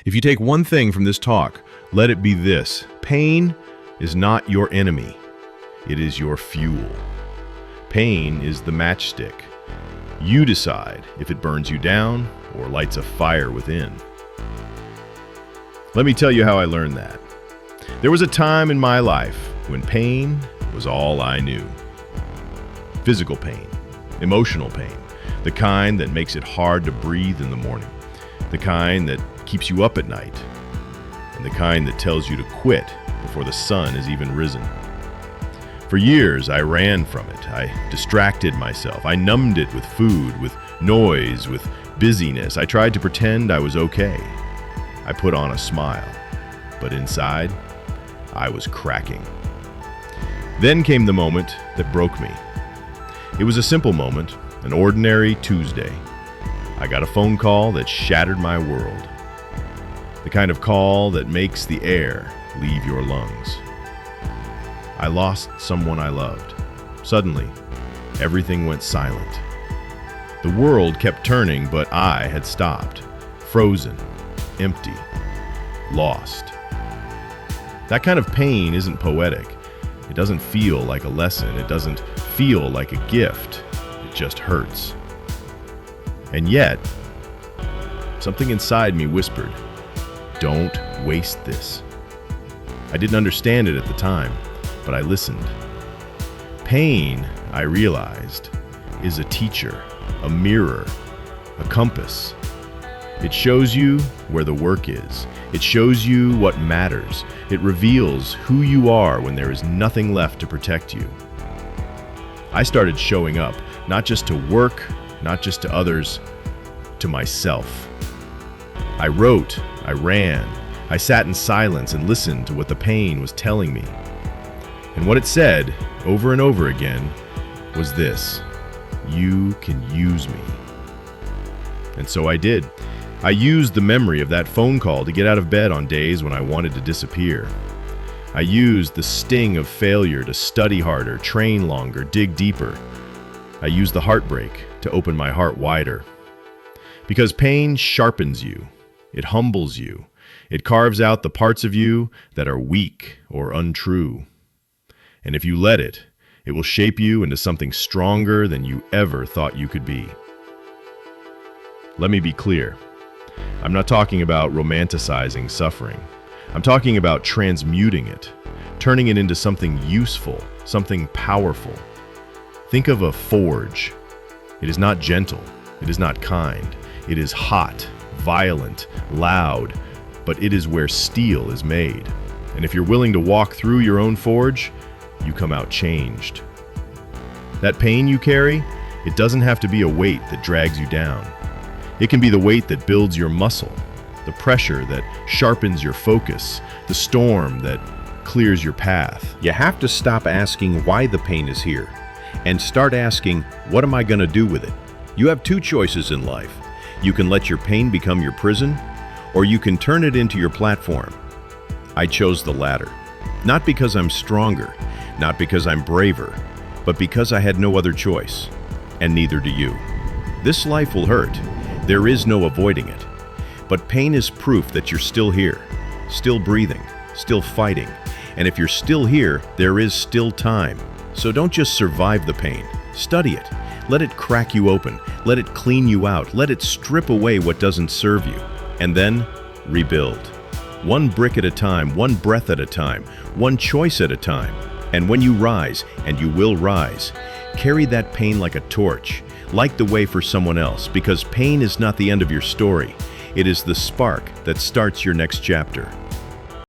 If you take one thing from this talk, let it be this: pain is not your enemy. It is your fuel. Pain is the matchstick. You decide if it burns you down or lights a fire within. Let me tell you how I learned that. There was a time in my life when pain was all I knew. Physical pain, emotional pain, the kind that makes it hard to breathe in the morning, the kind that keeps you up at night, and the kind that tells you to quit before the sun has even risen. For years, I ran from it. I distracted myself. I numbed it with food, with noise, with busyness. I tried to pretend I was okay. I put on a smile, but inside, I was cracking. Then came the moment that broke me. It was a simple moment, an ordinary Tuesday. I got a phone call that shattered my world. The kind of call that makes the air leave your lungs. I lost someone I loved. Suddenly, everything went silent. The world kept turning, but I had stopped, frozen, empty, lost. That kind of pain isn't poetic. It doesn't feel like a lesson. It doesn't feel like a gift. It just hurts. And yet, something inside me whispered, "Don't waste this." I didn't understand it at the time, but I listened. Pain, I realized, is a teacher, a mirror, a compass. It shows you where the work is. It shows you what matters. It reveals who you are when there is nothing left to protect you. I started showing up, not just to work, not just to others, to myself. I wrote, I ran, I sat in silence and listened to what the pain was telling me. And what it said, over and over again, was this: you can use me. And so I did. I used the memory of that phone call to get out of bed on days when I wanted to disappear. I used the sting of failure to study harder, train longer, dig deeper. I used the heartbreak to open my heart wider. Because pain sharpens you. It humbles you. It carves out the parts of you that are weak or untrue. And if you let it, it will shape you into something stronger than you ever thought you could be. Let me be clear. I'm not talking about romanticizing suffering. I'm talking about transmuting it, turning it into something useful, something powerful. Think of a forge. It is not gentle. It is not kind. It is hot, violent, loud, but it is where steel is made. And if you're willing to walk through your own forge, you come out changed. That pain you carry, it doesn't have to be a weight that drags you down. It can be the weight that builds your muscle, the pressure that sharpens your focus, the storm that clears your path. You have to stop asking why the pain is here and start asking, what am I going to do with it? You have two choices in life. You can let your pain become your prison, or you can turn it into your platform. I chose the latter. Not because I'm stronger, not because I'm braver, but because I had no other choice. And neither do you. This life will hurt. There is no avoiding it. But pain is proof that you're still here, still breathing, still fighting. And if you're still here, there is still time. So don't just survive the pain. Study it. Let it crack you open. Let it clean you out. Let it strip away what doesn't serve you. And then rebuild. One brick at a time, one breath at a time, one choice at a time. And when you rise, and you will rise, carry that pain like a torch. Light the way for someone else, because pain is not the end of your story. It is the spark that starts your next chapter.